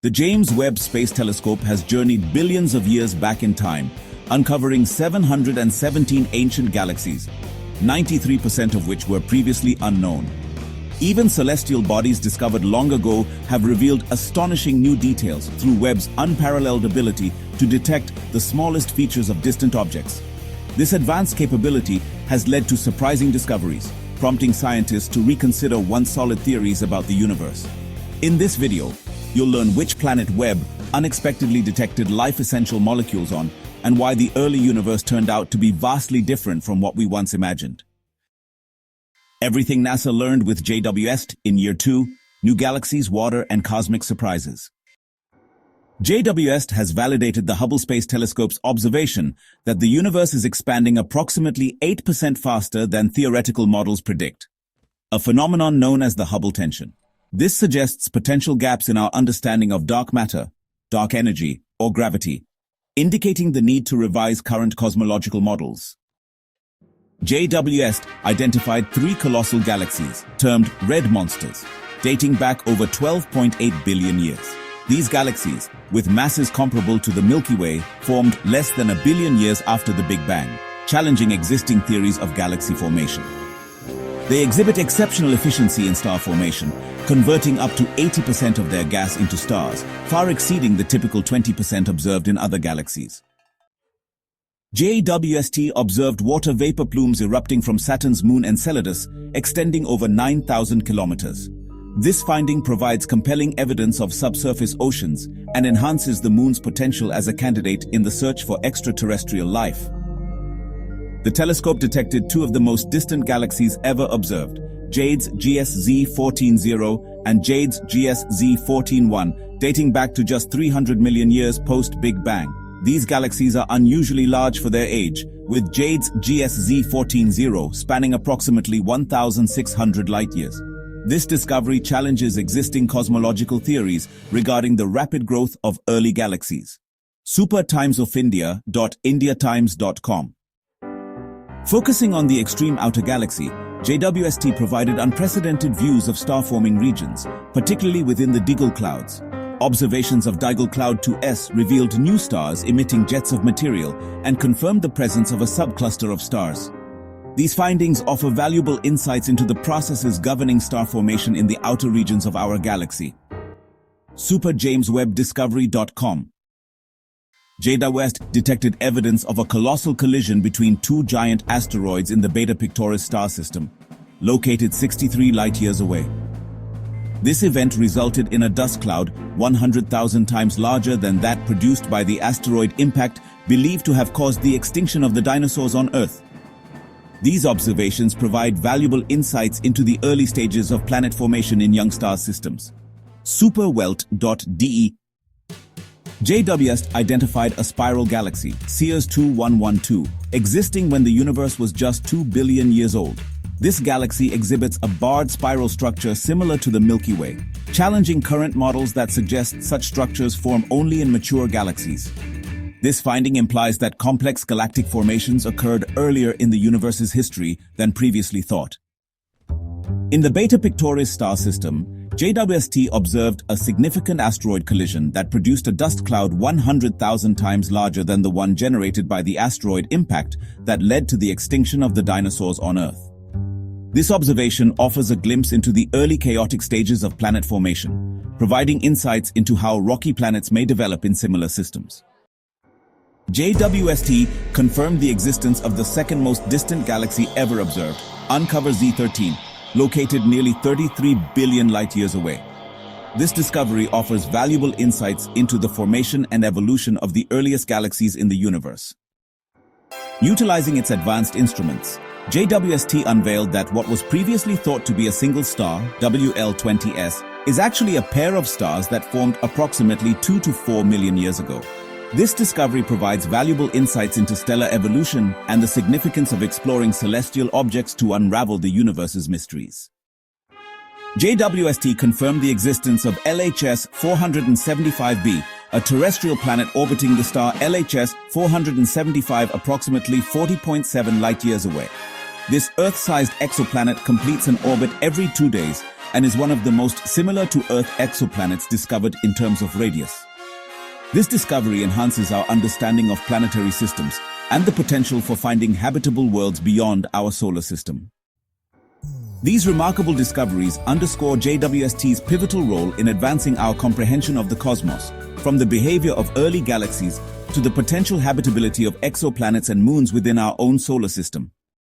The James Webb Space Telescope has journeyed billions of years back in time, uncovering 717 ancient galaxies, 93% of which were previously unknown. Even celestial bodies discovered long ago have revealed astonishing new details through Webb's unparalleled ability to detect the smallest features of distant objects. This advanced capability has led to surprising discoveries, prompting scientists to reconsider once solid theories about the universe. In this video, you'll learn which planet Webb unexpectedly detected life-essential molecules on and why the early universe turned out to be vastly different from what we once imagined. Everything NASA learned with JWST in Year 2, New Galaxies, Water, and Cosmic Surprises. JWST has validated the Hubble Space Telescope's observation that the universe is expanding approximately 8% faster than theoretical models predict, a phenomenon known as the Hubble tension. This suggests potential gaps in our understanding of dark matter, dark energy, or gravity, indicating the need to revise current cosmological models. JWST identified 3 colossal galaxies, termed red monsters, dating back over 12.8 billion years. These galaxies, with masses comparable to the Milky Way, formed less than a billion years after the Big Bang, challenging existing theories of galaxy formation. They exhibit exceptional efficiency in star formation, converting up to 80% of their gas into stars, far exceeding the typical 20% observed in other galaxies. JWST observed water vapor plumes erupting from Saturn's moon Enceladus, extending over 9,000 kilometers. This finding provides compelling evidence of subsurface oceans and enhances the moon's potential as a candidate in the search for extraterrestrial life. The telescope detected 2 of the most distant galaxies ever observed, Jade's GSZ 14-0 and Jade's GSZ 14-1, dating back to just 300 million years post-Big Bang. These galaxies are unusually large for their age, with Jade's GSZ 14-0 spanning approximately 1,600 light-years. This discovery challenges existing cosmological theories regarding the rapid growth of early galaxies. supertimesofindia.indiatimes.com. Focusing on the extreme outer galaxy, JWST provided unprecedented views of star-forming regions, particularly within the Diggle clouds. Observations of Diggle Cloud 2S revealed new stars emitting jets of material and confirmed the presence of a subcluster of stars. These findings offer valuable insights into the processes governing star formation in the outer regions of our galaxy. superjameswebbdiscovery.com. JWST detected evidence of a colossal collision between 2 giant asteroids in the Beta Pictoris star system, located 63 light-years away. This event resulted in a dust cloud 100,000 times larger than that produced by the asteroid impact, believed to have caused the extinction of the dinosaurs on Earth. These observations provide valuable insights into the early stages of planet formation in young star systems. superwelt.de. JWST identified a spiral galaxy, Sears 2112, existing when the universe was just 2 billion years old. This galaxy exhibits a barred spiral structure similar to the Milky Way, challenging current models that suggest such structures form only in mature galaxies. This finding implies that complex galactic formations occurred earlier in the universe's history than previously thought. In the Beta Pictoris star system, JWST observed a significant asteroid collision that produced a dust cloud 100,000 times larger than the one generated by the asteroid impact that led to the extinction of the dinosaurs on Earth. This observation offers a glimpse into the early chaotic stages of planet formation, providing insights into how rocky planets may develop in similar systems. JWST confirmed the existence of the second most distant galaxy ever observed, Uncover Z13, located nearly 33 billion light-years away. This discovery offers valuable insights into the formation and evolution of the earliest galaxies in the universe. Utilizing its advanced instruments, JWST unveiled that what was previously thought to be a single star, WL20S, is actually a pair of stars that formed approximately 2 to 4 million years ago. This discovery provides valuable insights into stellar evolution and the significance of exploring celestial objects to unravel the universe's mysteries. JWST confirmed the existence of LHS 475b, a terrestrial planet orbiting the star LHS 475 approximately 40.7 light-years away. This Earth-sized exoplanet completes an orbit every 2 days, and is one of the most similar to Earth exoplanets discovered in terms of radius. This discovery enhances our understanding of planetary systems and the potential for finding habitable worlds beyond our solar system. These remarkable discoveries underscore JWST's pivotal role in advancing our comprehension of the cosmos, from the behavior of early galaxies to the potential habitability of exoplanets and moons within our own solar system.